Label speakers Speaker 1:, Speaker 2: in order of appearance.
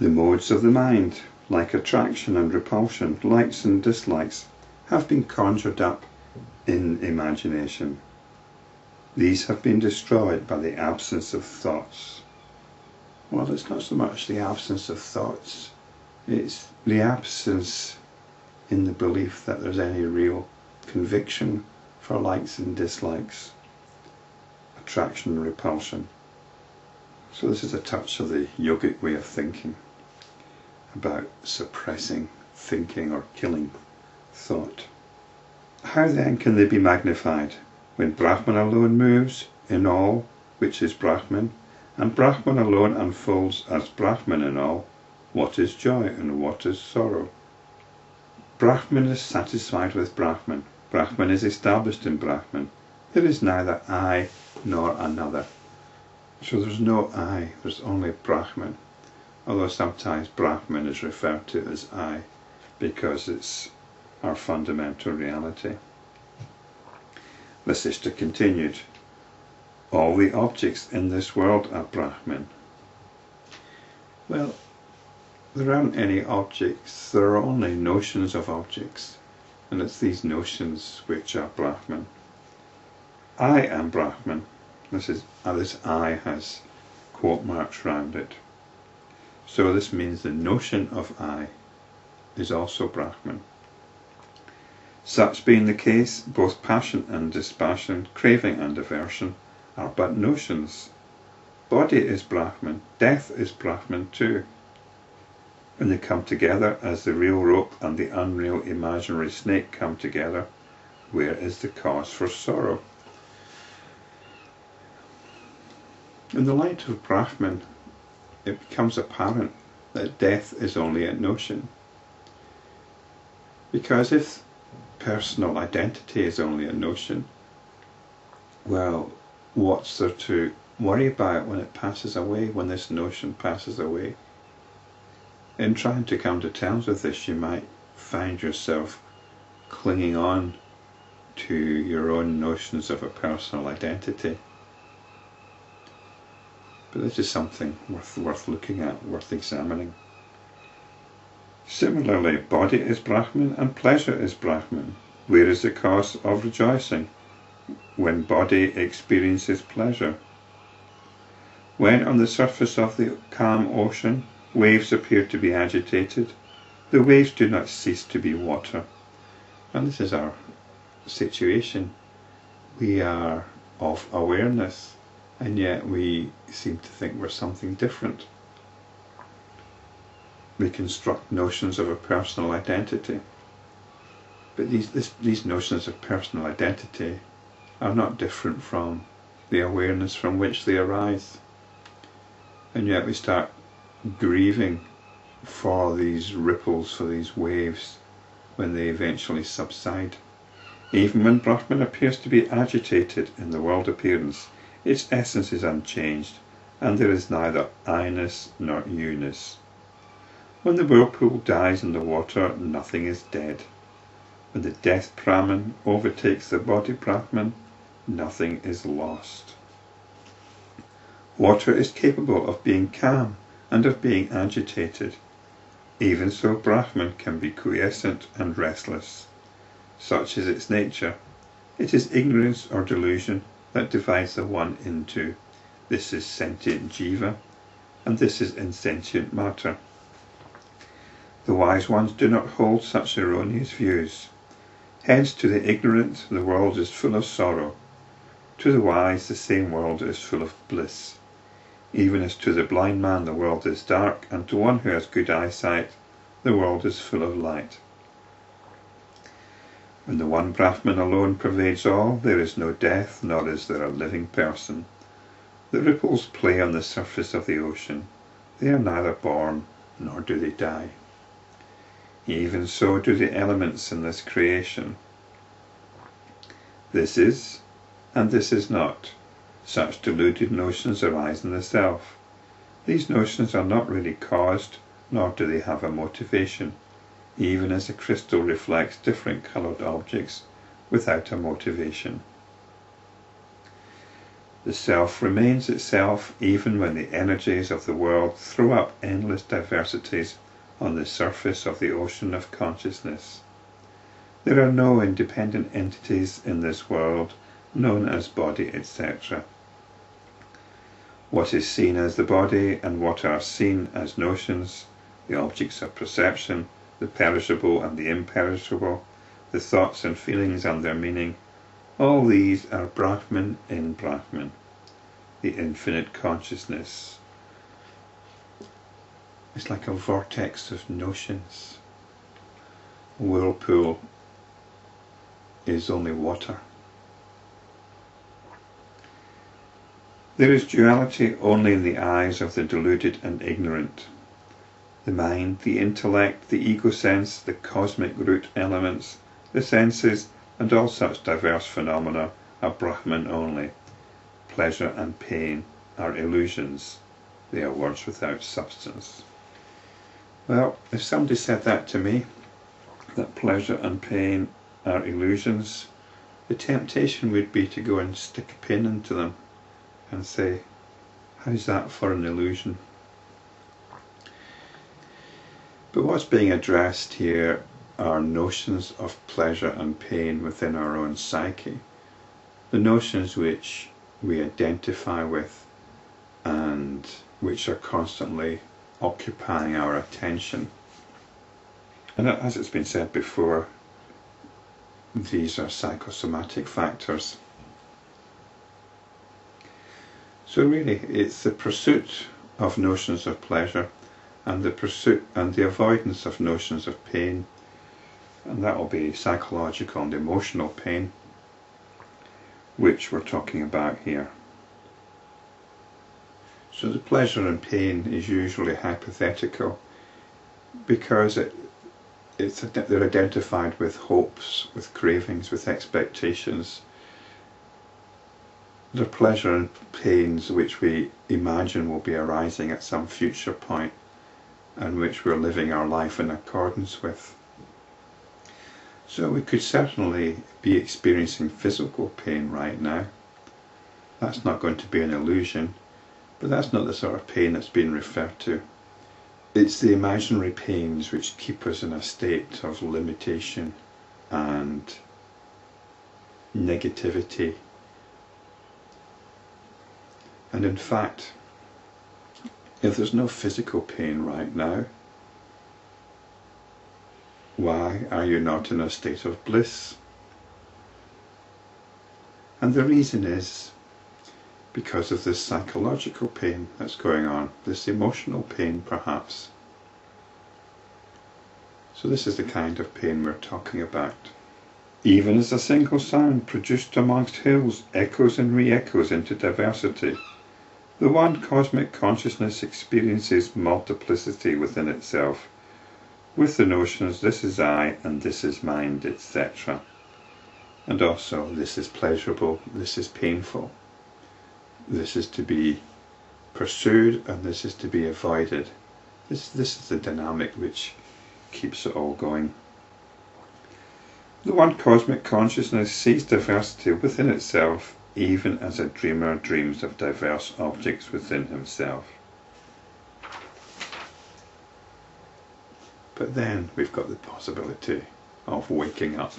Speaker 1: The modes of the mind, like attraction and repulsion, likes and dislikes, have been conjured up in imagination. These have been destroyed by the absence of thoughts. Well, it's not so much the absence of thoughts, it's the absence in the belief that there's any real conviction for likes and dislikes, attraction and repulsion. So this is a touch of the yogic way of thinking about suppressing thinking or killing thought. How then can they be magnified? When Brahman alone moves in all, which is Brahman, and Brahman alone unfolds as Brahman in all, what is joy and what is sorrow? Brahman is satisfied with Brahman. Brahman is established in Brahman. There is neither I nor another. So there's no I, there's only Brahman. Although sometimes Brahman is referred to as I, because it's our fundamental reality. Vasishta continued, all the objects in this world are Brahman. Well, there aren't any objects, there are only notions of objects, and it's these notions which are Brahman. I am Brahman. This I has quote marks round it. So this means the notion of I is also Brahman. Such being the case, both passion and dispassion, craving and aversion, are but notions. Body is Brahman, death is Brahman too. When they come together as the real rope and the unreal imaginary snake come together, where is the cause for sorrow? In the light of Brahman, it becomes apparent that death is only a notion. Because if personal identity is only a notion, well, what's there to worry about when it passes away, when this notion passes away? In trying to come to terms with this, you might find yourself clinging on to your own notions of a personal identity. But this is something worth looking at, worth examining. Similarly, body is Brahman and pleasure is Brahman. Where is the cause of rejoicing? When body experiences pleasure. When on the surface of the calm ocean waves appear to be agitated, the waves do not cease to be water. And this is our situation. We are of awareness, and yet we seem to think we're something different. We construct notions of a personal identity. But these notions of personal identity are not different from the awareness from which they arise. And yet we start grieving for these ripples, for these waves, when they eventually subside. Even when Brahman appears to be agitated in the world appearance, its essence is unchanged, and there is neither I-ness nor you-ness. When the whirlpool dies in the water, nothing is dead. When the death Brahman overtakes the body Brahman, nothing is lost. Water is capable of being calm and of being agitated. Even so, Brahman can be quiescent and restless. Such is its nature. It is ignorance or delusion that divides the one into this is sentient jiva and this is insentient matter. The wise ones do not hold such erroneous views. Hence, to the ignorant, the world is full of sorrow. To the wise, the same world is full of bliss. Even as to the blind man the world is dark, and to one who has good eyesight, the world is full of light. When the one Brahman alone pervades all, there is no death, nor is there a living person. The ripples play on the surface of the ocean. They are neither born, nor do they die. Even so do the elements in this creation. This is, and this is not. Such deluded notions arise in the self. These notions are not really caused, nor do they have a motivation, even as a crystal reflects different coloured objects without a motivation. The self remains itself even when the energies of the world throw up endless diversities on the surface of the ocean of consciousness. There are no independent entities in this world known as body, etc. What is seen as the body and what are seen as notions, the objects of perception, the perishable and the imperishable, the thoughts and feelings and their meaning, all these are Brahman in Brahman, the infinite consciousness. It's like a vortex of notions. A whirlpool is only water. There is duality only in the eyes of the deluded and ignorant. The mind, the intellect, the ego sense, the cosmic root elements, the senses, and all such diverse phenomena are Brahman only. Pleasure and pain are illusions. They are words without substance. Well, if somebody said that to me, that pleasure and pain are illusions, the temptation would be to go and stick a pin into them and say, how's that for an illusion? But what's being addressed here are notions of pleasure and pain within our own psyche, the notions which we identify with and which are constantly occupying our attention. And as it's been said before, these are psychosomatic factors. So really it's the pursuit of notions of pleasure and the pursuit and the avoidance of notions of pain, and that will be psychological and emotional pain, which we're talking about here. So the pleasure and pain is usually hypothetical because they're identified with hopes, with cravings, with expectations. They're pleasure and pains which we imagine will be arising at some future point and which we're living our life in accordance with. So we could certainly be experiencing physical pain right now. That's not going to be an illusion, but that's not the sort of pain that's being referred to. It's the imaginary pains which keep us in a state of limitation and negativity. And in fact, if there's no physical pain right now, why are you not in a state of bliss? And the reason is because of this psychological pain that's going on, this emotional pain perhaps. So this is the kind of pain we're talking about. Even as a single sound produced amongst hills echoes and re-echoes into diversity, the one cosmic consciousness experiences multiplicity within itself, with the notions this is I and this is mind, etc. And also this is pleasurable, this is painful, this is to be pursued and this is to be avoided. This is the dynamic which keeps it all going. The one cosmic consciousness sees diversity within itself even as a dreamer dreams of diverse objects within himself. But then we've got the possibility of waking up.